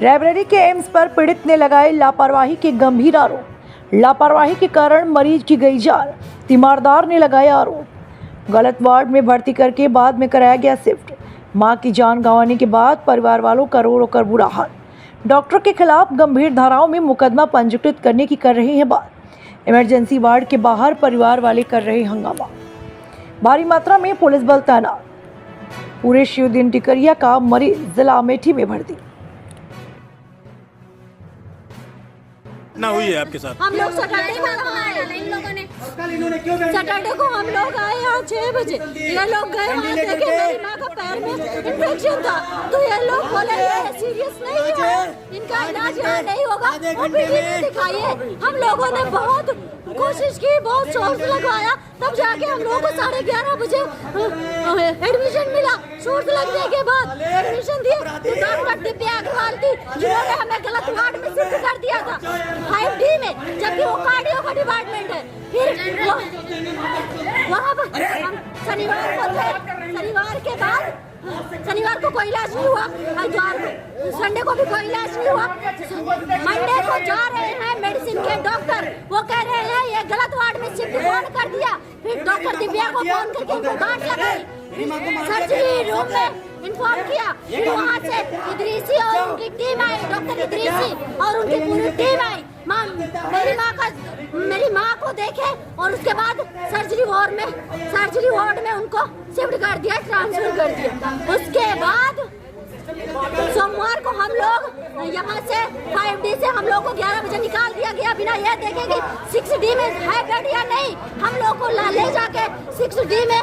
रायबरेली के एम्स पर पीड़ित ने लगाए लापरवाही के गंभीर आरोप। लापरवाही के कारण मरीज की गई जान, तीमारदार ने लगाया आरोप। गलत वार्ड में भर्ती करके बाद में कराया गया शिफ्ट। मां की जान गंवाने के बाद परिवार वालों का रो रो कर बुरा हाल। डॉक्टर के खिलाफ गंभीर धाराओं में मुकदमा पंजीकृत करने की कर रहे हैं बात। इमरजेंसी वार्ड के बाहर परिवार वाले कर रहे हंगामा। भारी मात्रा में पुलिस बल तैनात। पूरे शिवदिन टिकरिया का मरीज जिला अमेठी में भर्ती। ना हुई है आपके साथ? हम लोग सैटरडे को हम लोग आए यहाँ 6 बजे। ये लोग गए वहाँ देखे मेरी माँ का पैर में इन्फेक्शन था, तो ये लोग बोले ये सीरियस नहीं है, इनका इलाज यहाँ नहीं होगा, ओपीडी में दिखाइए। हम लोगों ने बहुत कोशिश की, बहुत सोर्स लगवाया, तब जाके हम लोगों को 11:30 बजे एडमिशन मिला। सोर्स लगने के बाद एडमिशन दिए तो डॉक्टर दिव्या अग्रवाल थी जिन्होंने हमें गलत वार्ड में शिफ्ट कर दिया था 5D में, जबकि वो कार्डियो का डिपार्टमेंट है। फिर वहाँ पर हम शनिवार को थे, शनिवार को कोई इलाज नहीं हुआ, संडे को भी कोई इलाज नहीं हुआ। मंडे को जा रहे हैं मेडिसिन के डॉक्टर, वो कह रहे हैं ये गलत वार्ड में शिफ्ट कौन कर दिया। फिर डॉक्टर दिव्या को फोन करके उनको डांट लगाई, सर्जरी रूम में इन्फॉर्म किया। फिर वहाँ से इदरीसी और उनकी टीम आई, डॉक्टर इदरीसी और उनकी पूरी टीम आई। मेरी माँ को देखे और उसके बाद सर्जरी वार्ड में उनको शिफ्ट कर दिया, ट्रांसफर कर दिया। उसके बाद सोमवार को हम लोग यहाँ से 5D से हम लोग को 11 बजे निकाल दिया गया, बिना यह देखे कि 6D में है बेड या नहीं। हम लोग को ले जाके 6D में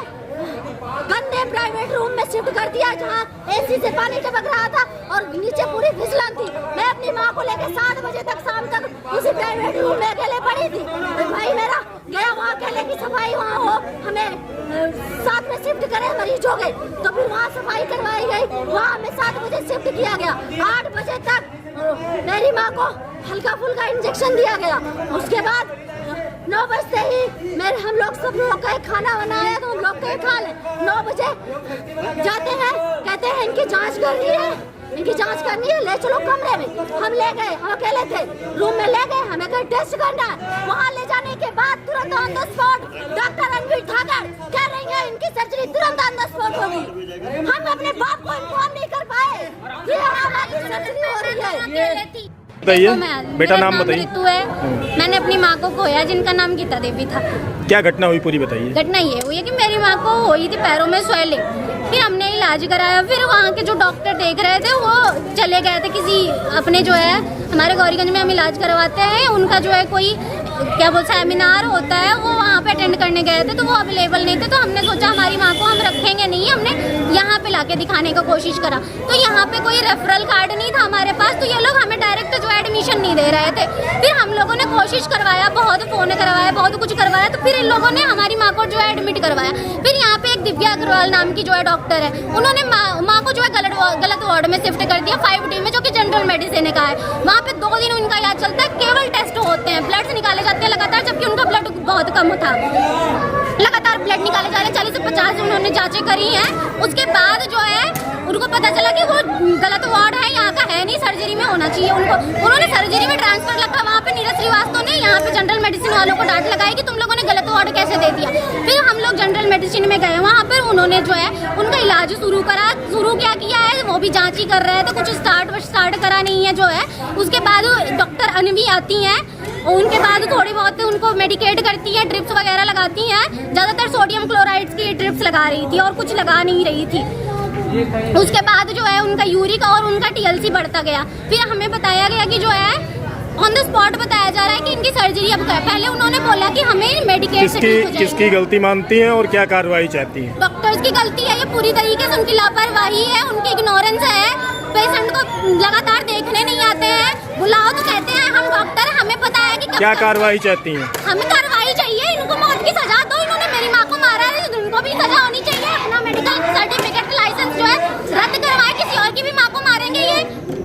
गंदे प्राइवेट रूम में शिफ्ट कर दिया, जहाँ AC से पानी टपक रहा था और नीचे पूरी फिसलन थी। मैं अपनी माँ को लेकर 7 बजे तक शाम तक उसी प्राइवेट रूम में अकेले पड़ी थी। भाई मेरा गया वहाँ अकेले की सफाई वहाँ हो, हमें साथ में शिफ्ट करे मरीज हो गए, तो फिर वहाँ सफाई करवाई गई। वहाँ हमें 7 बजे शिफ्ट किया गया। 8 बजे तक मेरी माँ को हल्का फुल्का इंजेक्शन दिया गया। उसके बाद 9 बजते ही हम लोग सब लोग का खाना बनाया तो हम लोग कहे खा ले। 9 बजे जाते हैं, कहते हैं इनकी जांच करनी है, ले चलो कमरे में। हम ले गए, हम अकेले थे, रूम में ले गए, हमें कहीं टेस्ट करना है। वहाँ ले जाने के बाद तुरंत on the spot doctor Ranveer Thakar कह रही है इनकी सर्जरी तुरंत ऑन द स्पॉट होगी। हम अपने बाप को इन्फॉर्म नहीं कर पाए कि हमारी सर्जरी हो रही है। बताइए, बेटा नाम बताइए। ऋतु है, मैंने अपनी माँ को खोया जिनका नाम गीता देवी था। क्या घटना हुई पूरी बताइए। घटना ये हुई है कि मेरी माँ को हुई थी पैरों में स्वेलिंग, फिर हमने इलाज कराया। फिर वहाँ के जो डॉक्टर देख रहे थे वो चले गए थे किसी अपने जो है हमारे गौरीगंज में हम इलाज करवाते हैं, उनका जो है कोई क्या बोलते सेमिनार होता है, वो वहाँ पे अटेंड करने गए थे, तो वो अवेलेबल नहीं थे। तो हमने सोचा हमारी माँ को हम रखेंगे नहीं, हमने यहाँ पे लाके दिखाने का कोशिश करा। तो यहाँ पे कोई रेफरल कार्ड नहीं था हमारे पास, तो ये लोग हमें डायरेक्ट जो एडमिशन नहीं दे रहे थे। फिर हम लोगों ने कोशिश करवाया, बहुत फोन करवाया, बहुत कुछ करवाया, तो फिर इन लोगों ने हमारी माँ को जो है एडमिट करवाया। फिर यहाँ पे एक दिव्या अग्रवाल नाम की जो है डॉक्टर है, उन्होंने माँ को जो है गलत वार्ड में शिफ्ट कर दिया 5D में, जो कि जनरल मेडिसिन का है। वहाँ पे 2 दिन उनका इलाज चलता है, केवल टेस्ट होते हैं, ब्लड निकाले जाते हैं लगातार, जबकि उनका ब्लड बहुत कम था। लगातार ब्लड निकाले जा रहे हैं, 40 से 50 उन्होंने जांचें करी हैं। उसके बाद जो है उनको पता चला कि वो गलत वार्ड है, यहाँ का है नहीं, सर्जरी में होना चाहिए उनको। उन्होंने सर्जरी में ट्रांसफर रखा। वहाँ पे नीरज श्रीवास्तव ने यहाँ पे जनरल मेडिसिन वालों को डांट लगाई कि तुम लोगों ने गलत वार्ड कैसे दे दिया। फिर हम लोग जनरल मेडिसिन में गए, वहाँ पर उन्होंने जो है उनका इलाज शुरू क्या किया है, वो भी जाँच ही कर रहे थे, कुछ स्टार्ट करा नहीं है जो है। उसके बाद डॉक्टर अनवी आती हैं, उनके बाद थोड़ी बहुत उनको मेडिकेट करती है, ड्रिप्स वगैरह लगाती हैं। ज़्यादातर सोडियम क्लोराइड की ड्रिप्स लगा रही थी और कुछ लगा नहीं रही थी। उसके बाद जो है उनका यूरिक और उनका TLC बढ़ता गया। फिर हमें बताया गया कि जो है ऑन द स्पॉट बताया जा रहा है कि इनकी सर्जरी अब कर। पहले उन्होंने बोला कि हमें मेडिकेट से ठीक हो जाएगी। किसकी गलती मानती हैं और क्या कार्रवाई चाहती हैं? डॉक्टर्स की गलती है, ये पूरी तरीके से उनकी लापरवाही है, उनकी इग्नोरेंस है। पेशेंट को लगातार देखने नहीं आते हैं, बुलाओ तो कहते हैं हम डॉक्टर, हमें पता है कि क्या कार्रवाई चाहती हैं? हमें